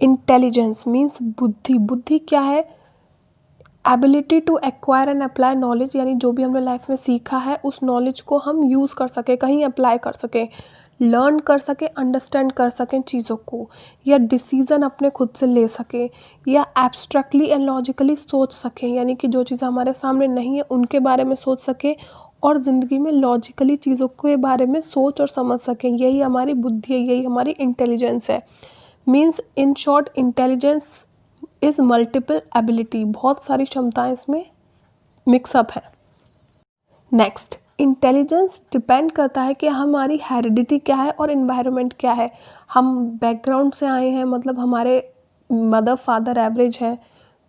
Intelligence means बुद्धि। बुद्धि क्या है? Ability to acquire and apply knowledge, यानी जो भी हमने लाइफ में सीखा है उस नॉलेज को हम यूज़ कर सकें, कहीं अप्लाई कर सकें, लर्न कर सकें, अंडरस्टैंड कर सकें चीज़ों को, या डिसीज़न अपने खुद से ले सकें, या एब्स्ट्रैक्टली एंड लॉजिकली सोच सकें, यानी कि जो चीज़ें हमारे सामने नहीं है उनके बारे में सोच सकें और ज़िंदगी में लॉजिकली चीज़ों के बारे में सोच और समझ सकें। यही हमारी बुद्धि है, यही हमारी इंटेलिजेंस है। Means in short intelligence is multiple ability, बहुत सारी क्षमताएं इसमें मिक्सअप है। नेक्स्ट, इंटेलिजेंस डिपेंड करता है कि हमारी हेरिडिटी क्या है और इन्वायरमेंट क्या है। हम बैकग्राउंड से आए हैं, मतलब हमारे मदर फादर एवरेज है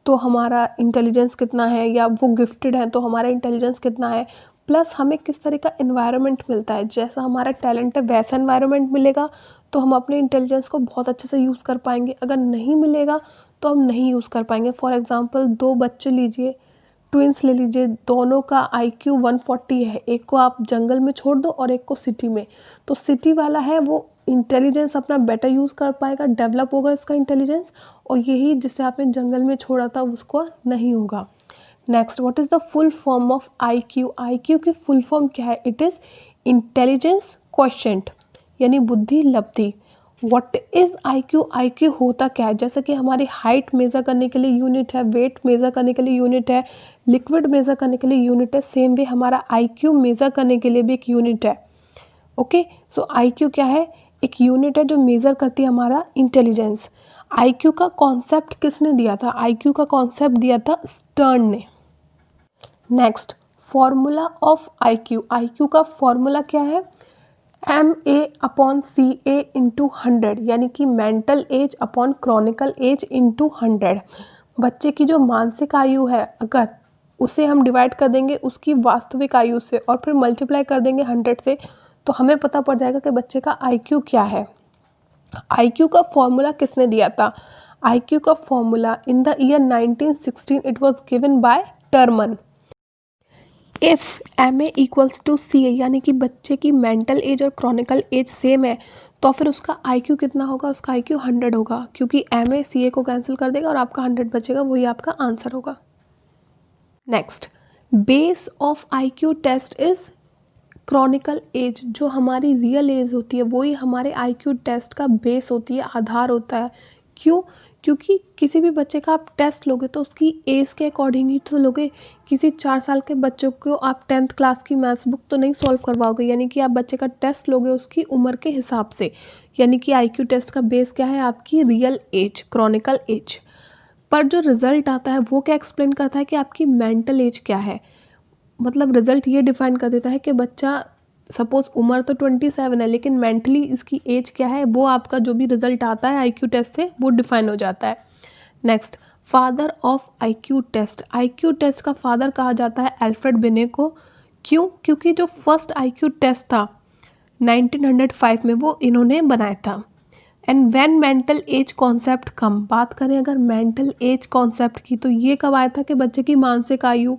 तो हमारा इंटेलिजेंस कितना है, या वो गिफ्टेड है तो हमारा इंटेलिजेंस कितना है, प्लस हमें किस तरह का इन्वायरमेंट मिलता है। जैसा हमारा टैलेंट है वैसा इन्वायरमेंट मिलेगा तो हम अपने इंटेलिजेंस को बहुत अच्छे से यूज़ कर पाएंगे, अगर नहीं मिलेगा तो हम नहीं यूज़ कर पाएंगे। फॉर एग्ज़ाम्पल 2 बच्चे लीजिए, ट्विंस ले लीजिए, दोनों का IQ 140 है, एक को आप जंगल में छोड़ दो और एक को सिटी में, तो सिटी वाला है वो इंटेलिजेंस अपना बेटर यूज़ कर पाएगा, डेवलप होगा इसका इंटेलिजेंस, और यही जिसे आपने जंगल में छोड़ा था उसको नहीं होगा। Next, what is the full form of IQ? IQ की फुल फॉर्म क्या है? इट इज़ इंटेलिजेंस क्वोशिएंट, यानी बुद्धि लब्धि। What is IQ? IQ होता क्या है? जैसे कि हमारी हाइट मेज़र करने के लिए यूनिट है, वेट मेज़र करने के लिए यूनिट है, लिक्विड मेज़र करने के लिए यूनिट है, सेम वे हमारा IQ मेज़र करने के लिए भी एक यूनिट है। ओके, सो IQ क्या है? एक यूनिट है जो मेज़र करती है हमारा इंटेलिजेंस। IQ का कॉन्सेप्ट किसने दिया था? IQ का कॉन्सेप्ट दिया था स्टर्न ने। Next, formula of IQ। IQ का फॉर्मूला क्या है? MA/CA × 100, यानी कि mental age upon chronical age × 100। बच्चे की जो मानसिक आयु है अगर उसे हम डिवाइड कर देंगे उसकी वास्तविक आयु से और फिर मल्टीप्लाई कर देंगे 100 से, तो हमें पता पड़ जाएगा कि बच्चे का IQ क्या है। IQ का फॉर्मूला किसने दिया था? IQ का formula in the year 1916 it was given by Terman. If MA = CA, यानी कि बच्चे की मेंटल एज और क्रॉनिकल एज सेम है, तो फिर उसका IQ कितना होगा? उसका IQ 100 होगा, क्योंकि MA CA को कैंसिल कर देगा और आपका 100 बचेगा, वही आपका आंसर होगा। Next, base of IQ test is chronical age. जो हमारी रियल एज होती है वही हमारे IQ टेस्ट का बेस होती है, आधार होता है। क्यों? क्योंकि किसी भी बच्चे का आप टेस्ट लोगे तो उसकी एज के अकॉर्डिंग ही तो लोगे। किसी 4 साल के बच्चों को आप 10th क्लास की मैथ्स बुक तो नहीं सॉल्व करवाओगे, यानी कि आप बच्चे का टेस्ट लोगे उसकी उम्र के हिसाब से। यानी कि IQ टेस्ट का बेस क्या है? आपकी रियल एज, क्रॉनिकल एज। पर जो रिज़ल्ट आता है वो क्या एक्सप्लेन करता है कि आपकी मेंटल एज क्या है। मतलब रिज़ल्ट ये डिफ़ाइन कर देता है कि बच्चा, सपोज़ उम्र तो 27 है लेकिन मेंटली इसकी एज क्या है, वो आपका जो भी रिज़ल्ट आता है IQ टेस्ट से वो डिफ़ाइन हो जाता है। Next, father of IQ test. IQ test का फादर कहा जाता है अल्फ्रेड बिने को। क्यों? क्योंकि जो फर्स्ट IQ टेस्ट था 1905 में वो इन्होंने बनाया था। And when mental age concept come, बात करें अगर मेंटल एज कॉन्सेप्ट की, तो ये कब आया था कि बच्चे की मानसिक आयु,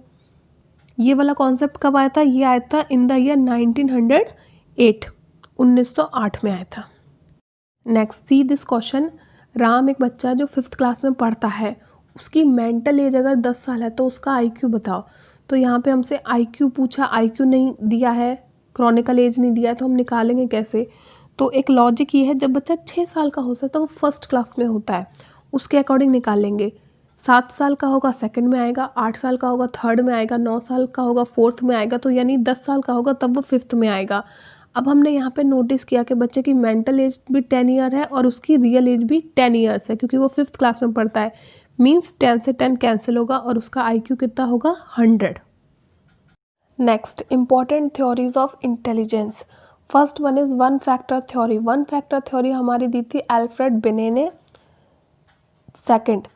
ये वाला कॉन्सेप्ट कब आया था? ये आया था इन द ईयर 1908, 1908 में आया था। Next, see this question. Ram एक बच्चा जो 5th क्लास में पढ़ता है, उसकी मेंटल एज अगर 10 साल है तो उसका IQ बताओ। तो यहाँ पे हमसे IQ पूछा, IQ नहीं दिया है, क्रॉनिकल एज नहीं दिया है, तो हम निकालेंगे कैसे? तो एक लॉजिक ये है, जब बच्चा 6 साल का होता है तो वो 1st क्लास में होता है, उसके अकॉर्डिंग निकालेंगे। 7 साल का होगा 2nd में आएगा, 8 साल का होगा 3rd में आएगा, 9 साल का होगा 4th में आएगा, तो यानी 10 साल का होगा तब वो 5th में आएगा। अब हमने यहाँ पे नोटिस किया कि बच्चे की मेंटल एज भी 10 ईयर है और उसकी रियल एज भी 10 ईयर्स है, क्योंकि वो 5th क्लास में पढ़ता है। मीन्स 10 से 10 कैंसिल होगा और उसका IQ कितना होगा? 100। Next, important theories of intelligence. First one is 1 factor theory. 1 factor theory हमारी दी थी अल्फ्रेड बिने ने। सेकंड,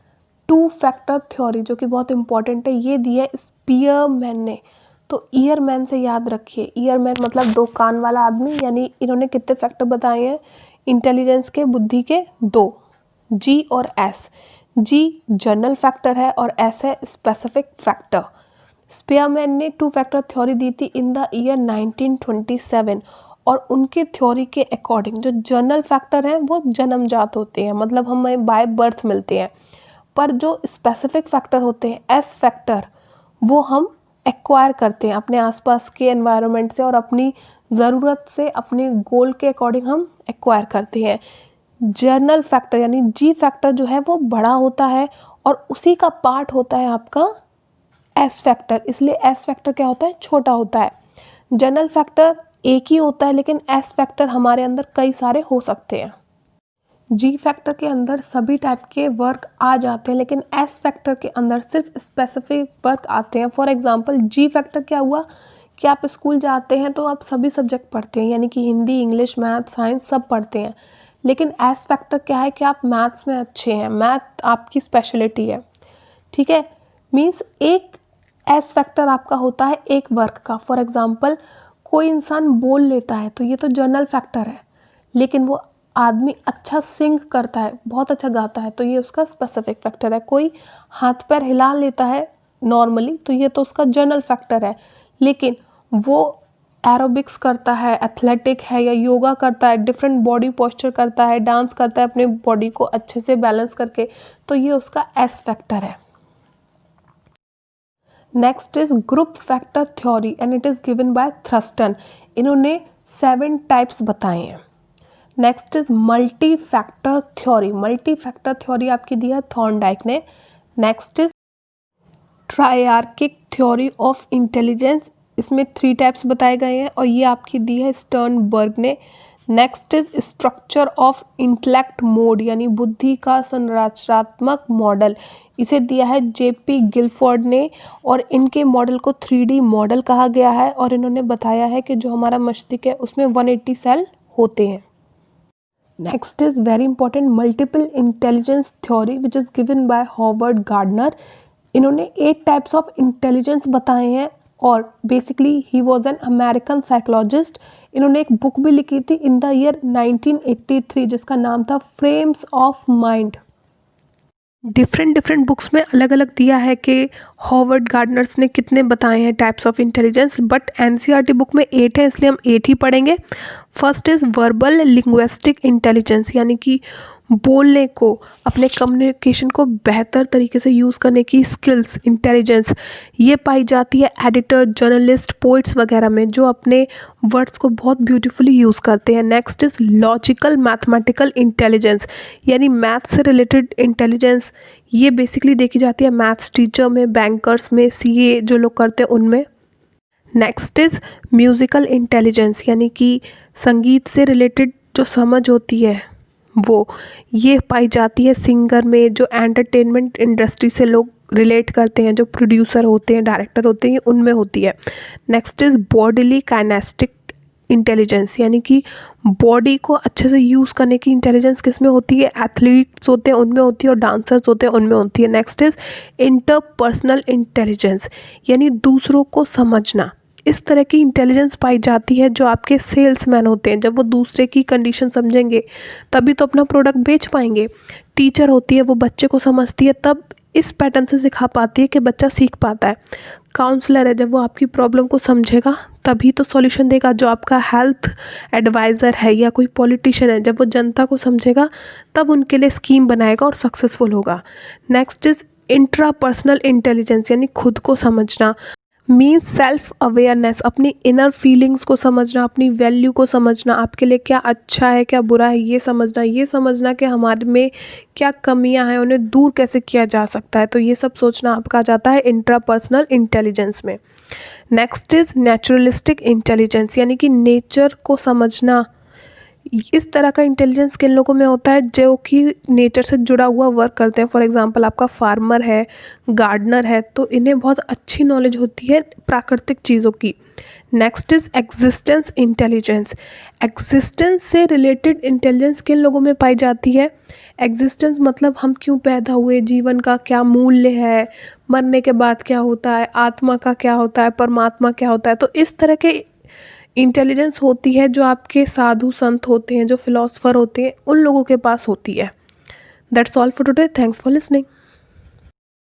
2 फैक्टर थ्योरी जो कि बहुत इंपॉर्टेंट है, ये दी है स्पीयरमैन ने। तो ईयरमैन से याद रखिए, ईयरमैन मतलब 2 कान वाला आदमी, यानी इन्होंने कितने फैक्टर बताए हैं इंटेलिजेंस के, बुद्धि के? 2, G और S। G जनरल फैक्टर है और S है स्पेसिफिक फैक्टर। स्पीयरमैन ने 2 फैक्टर थ्योरी दी थी इन द ईयर 1927 और उनके थ्योरी के अकॉर्डिंग जो जनरल फैक्टर हैं वो जन्मजात होते हैं, मतलब हमें बाय बर्थ मिलते हैं, पर जो स्पेसिफिक फैक्टर होते हैं एस फैक्टर वो हम एक्वायर करते हैं अपने आसपास के एनवायरनमेंट से और अपनी ज़रूरत से, अपने गोल के अकॉर्डिंग हम एक्वायर करते हैं। जनरल फैक्टर यानी जी फैक्टर जो है वो बड़ा होता है और उसी का पार्ट होता है आपका एस फैक्टर, इसलिए एस फैक्टर क्या होता है, छोटा होता है। जनरल फैक्टर एक ही होता है लेकिन एस फैक्टर हमारे अंदर कई सारे हो सकते हैं। जी फैक्टर के अंदर सभी टाइप के वर्क आ जाते हैं लेकिन एस फैक्टर के अंदर सिर्फ स्पेसिफिक वर्क आते हैं। फॉर एग्जांपल जी फैक्टर क्या हुआ कि आप स्कूल जाते हैं तो आप सभी सब्जेक्ट पढ़ते हैं, यानी कि हिंदी, इंग्लिश, मैथ, साइंस सब पढ़ते हैं। लेकिन एस फैक्टर क्या है कि आप मैथ्स में अच्छे हैं, मैथ आपकी स्पेशलिटी है, ठीक है। मीन्स एक एस फैक्टर आपका होता है एक वर्क का। फॉर एग्जांपल कोई इंसान बोल लेता है तो ये तो जनरल फैक्टर है, लेकिन वो आदमी अच्छा सिंग करता है, बहुत अच्छा गाता है, तो ये उसका स्पेसिफिक फैक्टर है। कोई हाथ पैर हिला लेता है नॉर्मली तो ये तो उसका जनरल फैक्टर है, लेकिन वो एरोबिक्स करता है, एथलेटिक है या योगा करता है, डिफरेंट बॉडी पोस्चर करता है, डांस करता है अपने बॉडी को अच्छे से बैलेंस करके, तो ये उसका एस फैक्टर है। Next is group factor theory and it is given by Thurstone. इन्होंने 7 टाइप्स बताए हैं। Next is multi factor theory. Multi factor theory आपकी दी है थॉर्नडाइक ने। Next is triarchic theory of intelligence, इसमें 3 टाइप्स बताए गए हैं और ये आपकी दी है स्टर्नबर्ग ने। Next is structure of intellect mode यानी बुद्धि का संरचनात्मक मॉडल, इसे दिया है जेपी गिलफोर्ड ने और इनके मॉडल को 3D मॉडल कहा गया है और इन्होंने बताया है कि जो हमारा मस्तिष्क है उसमें 180 सेल होते हैं। Next is very important multiple intelligence theory which is given by Howard Gardner. इन्होंने 8 टाइप्स ऑफ इंटेलिजेंस बताए हैं और basically he was an American psychologist. इन्होंने एक बुक भी लिखी थी इन द ईयर 1983 जिसका नाम था frames of mind. Different books में अलग अलग दिया है कि हॉवर्ड गार्डनर्स ने कितने बताए हैं types of intelligence, but NCERT book में 8 है इसलिए हम 8 ही पढ़ेंगे। First is verbal linguistic intelligence यानी कि बोलने को, अपने कम्युनिकेशन को बेहतर तरीके से यूज़ करने की स्किल्स, इंटेलिजेंस, ये पाई जाती है एडिटर, जर्नलिस्ट, पोइट्स वगैरह में जो अपने वर्ड्स को बहुत ब्यूटीफुली यूज़ करते हैं। Next is logical mathematical intelligence यानी मैथ से रिलेटेड इंटेलिजेंस, ये बेसिकली देखी जाती है मैथ्स टीचर में, बैंकर्स में, सीए जो लोग करते हैं उनमें। नेक्स्ट इज़ म्यूज़िकल इंटेलिजेंस यानी कि संगीत से रिलेटेड जो समझ होती है वो, ये पाई जाती है सिंगर में, जो एंटरटेनमेंट इंडस्ट्री से लोग रिलेट करते हैं, जो प्रोड्यूसर होते हैं, डायरेक्टर होते हैं, उनमें होती है। Next is bodily kinaesthetic intelligence यानी कि बॉडी को अच्छे से यूज़ करने की इंटेलिजेंस किस में होती है, एथलीट्स होते हैं उनमें होती है और डांसर्स होते हैं उनमें होती है। नेक्स्ट इज़ इंटरपर्सनल इंटेलिजेंस यानी दूसरों को समझना, इस तरह की इंटेलिजेंस पाई जाती है जो आपके सेल्समैन होते हैं, जब वो दूसरे की कंडीशन समझेंगे तभी तो अपना प्रोडक्ट बेच पाएंगे। टीचर होती है वो बच्चे को समझती है तब इस पैटर्न से सिखा पाती है कि बच्चा सीख पाता है। काउंसलर है, जब वो आपकी प्रॉब्लम को समझेगा तभी तो सॉल्यूशन देगा। जो आपका हेल्थ एडवाइज़र है या कोई पॉलिटिशियन है, जब वो जनता को समझेगा तब उनके लिए स्कीम बनाएगा और सक्सेसफुल होगा। नेक्स्ट इज़ इंट्रापर्सनल इंटेलिजेंस यानी खुद को समझना, मीन्स सेल्फ अवेयरनेस, अपनी इनर फीलिंग्स को समझना, अपनी वैल्यू को समझना, आपके लिए क्या अच्छा है क्या बुरा है ये समझना कि हमारे में क्या कमियां हैं उन्हें दूर कैसे किया जा सकता है, तो ये सब सोचना आपका आ जाता है इंट्रापर्सनल इंटेलिजेंस में। नेक्स्ट इज़ नेचुरलिस्टिक इंटेलिजेंस यानी कि नेचर को समझना, इस तरह का इंटेलिजेंस किन लोगों में होता है जो कि नेचर से जुड़ा हुआ वर्क करते हैं। फॉर एग्जांपल आपका फार्मर है, गार्डनर है, तो इन्हें बहुत अच्छी नॉलेज होती है प्राकृतिक चीज़ों की। Next is existence intelligence, existence से रिलेटेड इंटेलिजेंस किन लोगों में पाई जाती है। एग्जिस्टेंस मतलब हम क्यों पैदा हुए, जीवन का क्या मूल्य है, मरने के बाद क्या होता है, आत्मा का क्या होता है, परमात्मा क्या होता है, तो इस तरह के इंटेलिजेंस होती है जो आपके साधु संत होते हैं, जो फिलोसफर होते हैं, उन लोगों के पास होती है। That's all for today, thanks for listening.